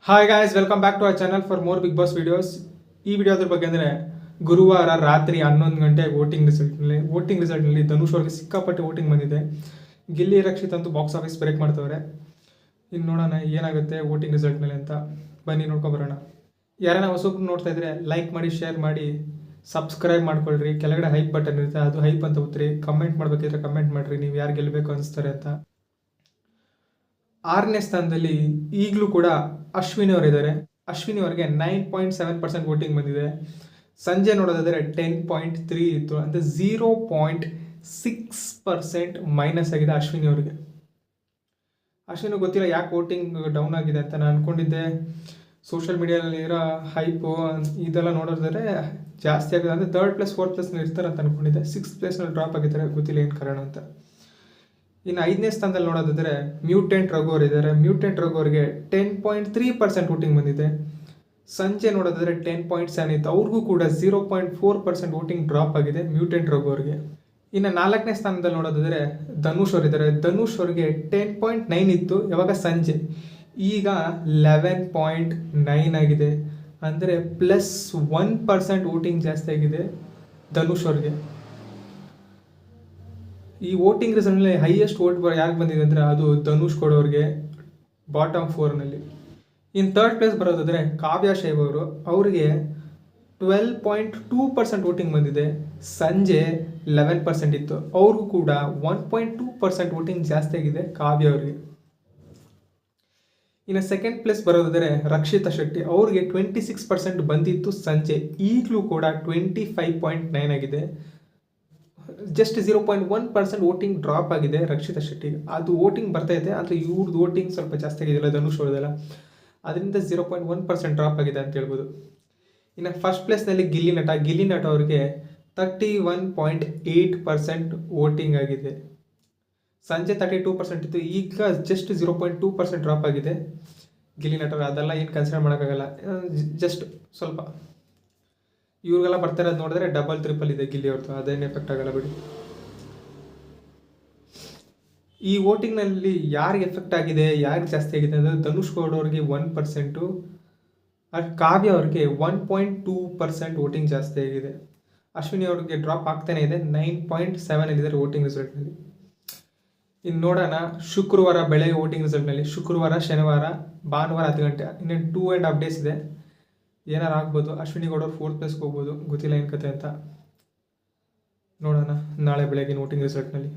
Hi guys, welcome back to our channel for more big boss videos. ಈ ವಿಡಿಯೋದ್ರ ಬಗ್ಗೆ ಅಂದರೆ, ಗುರುವಾರ ರಾತ್ರಿ 11 ಗಂಟೆ ವೋಟಿಂಗ್ ರಿಸಲ್ಟ್ನಲ್ಲಿ ಧನುಷ್ ಅವ್ರಿಗೆ ಸಿಕ್ಕಾಪಟ್ಟೆ ವೋಟಿಂಗ್ ಬಂದಿದೆ. ಗಿಲ್ಲಿ ರಕ್ಷಿತ್ ಅಂತೂ ಬಾಕ್ಸ್ ಆಫೀಸ್ ಬ್ರೇಕ್ ಮಾಡ್ತವ್ರೆ. ಇನ್ನು ನೋಡೋಣ ಏನಾಗುತ್ತೆ ವೋಟಿಂಗ್ ರಿಸಲ್ಟ್ನಲ್ಲಿ ಅಂತ. ಬನ್ನಿ ನೋಡ್ಕೊಬರೋಣ. ಯಾರನ್ನ ಹೊಸಬ್ರು ನೋಡ್ತಾ ಇದ್ರೆ ಲೈಕ್ ಮಾಡಿ, ಶೇರ್ ಮಾಡಿ, ಸಬ್ಸ್ಕ್ರೈಬ್ ಮಾಡ್ಕೊಳ್ರಿ. ಕೆಳಗಡೆ ಹೈಪ್ ಬಟನ್ ಇರುತ್ತೆ, ಅದು ಹೈಪ್ ಅಂತ ಒತ್ತಿರಿ. ಕಮೆಂಟ್ ಮಾಡಬೇಕಿದ್ರೆ ಕಮೆಂಟ್ ಮಾಡಿರಿ, ನೀವು ಯಾರು ಗೆಲ್ಲಬೇಕು ಅನಿಸ್ತಾರೆ ಅಂತ. 6ನೇ ಸ್ಥಾನದಲ್ಲಿ ಈಗಲೂ ಕೂಡ ಅಶ್ವಿನಿ ಅವರಿದ್ದಾರೆ. ಅಶ್ವಿನಿ ಅವರಿಗೆ 9.7% ವೋಟಿಂಗ್ ಬಂದಿದೆ. ಸಂಜೆ ನೋಡೋದಾದರೆ 10.3 ಇತ್ತು, ಅಂದರೆ 0.6% ಮೈನಸ್ ಆಗಿದೆ ಅಶ್ವಿನಿ ಅವರಿಗೆ. ಅಶ್ವಿನಿ ಗೊತ್ತಿಲ್ಲ ಯಾಕೆ ವೋಟಿಂಗ್ ಡೌನ್ ಆಗಿದೆ ಅಂತ. ನಾನು ಅಂದ್ಕೊಂಡಿದ್ದೆ ಸೋಷಿಯಲ್ ಮೀಡಿಯಾದಲ್ಲಿ ಇರೋ ಹೈಪು ಇದೆಲ್ಲ ನೋಡೋದಾದ್ರೆ ಜಾಸ್ತಿ ಆಗಿದೆ, ಅಂದರೆ 3rd ಪ್ಲೇಸ್ 4th ಪ್ಲೇಸ್ನಲ್ಲಿ ಇರ್ತಾರೆ ಅಂತ ಅಂದ್ಕೊಂಡಿದ್ದೆ. 6th ಪ್ಲೇಸ್ನಲ್ಲಿ ಡ್ರಾಪ್ ಆಗಿದ್ದಾರೆ, ಗೊತ್ತಿಲ್ಲ ಏನು ಕಾರಣ ಅಂತ. ಇನ್ನು 5ನೇ ಸ್ಥಾನದಲ್ಲಿ ನೋಡೋದಾದರೆ ಮ್ಯೂಟೆಂಟ್ ರಘು ಅವರು ಇದ್ದಾರೆ. ಮ್ಯೂಟೆಂಟ್ ರಘು ಅವರಿಗೆ 10.3% ವೋಟಿಂಗ್ ಬಂದಿದೆ. ಸಂಜೆ ನೋಡೋದಾದರೆ 10.7 ಇತ್ತು, ಅವ್ರಿಗೂ ಕೂಡ 0.4% ವೋಟಿಂಗ್ ಡ್ರಾಪ್ ಆಗಿದೆ ಮ್ಯೂಟೆಂಟ್ ರಘು ಅವರಿಗೆ. ಇನ್ನು 4ನೇ ಸ್ಥಾನದಲ್ಲಿ ನೋಡೋದಾದರೆ ಧನುಷ್ ಅವರಿದ್ದಾರೆ. ಧನುಷ್ ಅವರಿಗೆ 10.9 ಇತ್ತು ಯಾವಾಗ ಸಂಜೆ, ಈಗ 11.9 ಆಗಿದೆ, ಅಂದರೆ +1% ವೋಟಿಂಗ್ ಜಾಸ್ತಿ ಆಗಿದೆ ಧನುಷ್ ಅವ್ರಿಗೆ. ಈ ವೋಟಿಂಗ್ ರಿಸಲ್ಟ್ನಲ್ಲಿ ಹೈಯೆಸ್ಟ್ ವೋಟ್ ಯಾರಿಗೆ ಬಂದಿದೆ ಅಂದರೆ ಅದು ಧನುಷ್ ಕೊಡೋರಿಗೆ, ಬಾಟಮ್ 4ನಲ್ಲಿ. ಇನ್ನು 3rd ಪ್ಲೇಸ್ ಬರೋದಾದರೆ ಕಾವ್ಯ ಶೈವ್ ಅವರು, ಅವರಿಗೆ 12.2% ವೋಟಿಂಗ್ ಬಂದಿದೆ. ಸಂಜೆ 11% ಇತ್ತು, ಅವ್ರಿಗೂ ಕೂಡ 1.2% ವೋಟಿಂಗ್ ಜಾಸ್ತಿ ಆಗಿದೆ ಕಾವ್ಯ ಅವರಿಗೆ. ಇನ್ನು 2nd ಪ್ಲೇಸ್ ಬರೋದಾದರೆ ರಕ್ಷಿತಾ ಶೆಟ್ಟಿ, ಅವ್ರಿಗೆ 26% ಬಂದಿತ್ತು ಸಂಜೆ, ಈಗಲೂ ಕೂಡ 25.9 ಆಗಿದೆ. ಜಸ್ಟ್ 0.1% ವೋಟಿಂಗ್ ಡ್ರಾಪ್ ಆಗಿದೆ ರಕ್ಷಿತಾ ಶೆಟ್ಟಿಗೆ. ಅದು ವೋಟಿಂಗ್ ಬರ್ತಾ ಇದೆ, ಆದರೆ ಇವ್ರದ್ದು ವೋಟಿಂಗ್ ಸ್ವಲ್ಪ ಜಾಸ್ತಿ ಆಗಿದೆಯಲ್ಲ ಧನುಷ್ ಅವ್ರದ್ದೆಲ್ಲ, ಅದರಿಂದ 0.1% ಡ್ರಾಪ್ ಆಗಿದೆ ಅಂತ ಹೇಳ್ಬೋದು. ಇನ್ನು 1st ಪ್ಲೇಸ್ನಲ್ಲಿ ಗಿಲ್ಲಿ ನಟ ಅವರಿಗೆ 31.8% ವೋಟಿಂಗ್ ಆಗಿದೆ. ಸಂಜೆ 32% ಇತ್ತು, ಈಗ ಜಸ್ಟ್ 0.2% ಡ್ರಾಪ್ ಆಗಿದೆ ಗಿಲ್ಲಿ ನಟ. ಅದೆಲ್ಲ ಏನು ಕನ್ಸಿಡರ್ ಮಾಡೋಕ್ಕಾಗಲ್ಲ, ಜಸ್ಟ್ ಸ್ವಲ್ಪ. ಇವ್ರಿಗೆಲ್ಲ ಬರ್ತಾ ಇರೋದು ನೋಡಿದ್ರೆ 3 ಇದೆ ಗಿಲ್ಲಿ ಅವ್ರದ್ದು, ಅದೇನು ಎಫೆಕ್ಟ್ ಆಗಲ್ಲ ಬಿಡಿ. ಈ ವೋಟಿಂಗ್ನಲ್ಲಿ ಯಾರಿಗೆ ಎಫೆಕ್ಟ್ ಆಗಿದೆ, ಯಾರಿಗೆ ಜಾಸ್ತಿ ಆಗಿದೆ ಅಂದರೆ ಧನುಷ್ ಗೌಡವ್ರಿಗೆ 1%, ಕಾವ್ಯ ಅವ್ರಿಗೆ 1.2% ವೋಟಿಂಗ್ ಜಾಸ್ತಿ ಆಗಿದೆ. ಅಶ್ವಿನಿ ಅವ್ರಿಗೆ ಡ್ರಾಪ್ ಆಗ್ತಾನೆ ಇದೆ, 9.7 ಇದ್ದಾರೆ ವೋಟಿಂಗ್ ರಿಸಲ್ಟ್ನಲ್ಲಿ. ಇನ್ನು ನೋಡೋಣ ಶುಕ್ರವಾರ ಬೆಳಗ್ಗೆ ವೋಟಿಂಗ್ ರಿಸಲ್ಟ್ನಲ್ಲಿ. ಶುಕ್ರವಾರ, ಶನಿವಾರ, ಭಾನುವಾರ 10 ಗಂಟೆ, ಇನ್ನೇನು 2.5 ಡೇಸ್ ಇದೆ. ಏನಾರು ಆಗ್ಬೋದು. ಅಶ್ವಿನಿ ಗೌಡವ್ರು 4th ಪ್ಲೇಸ್ಗೆ ಹೋಗ್ಬೋದು, ಗೊತ್ತಿಲ್ಲ ಏನು ಕತೆ ಅಂತ. ನೋಡೋಣ ನಾಳೆ ಬೆಳಗಿನ ವೋಟಿಂಗ್ ರಿಸಲ್ಟ್ನಲ್ಲಿ.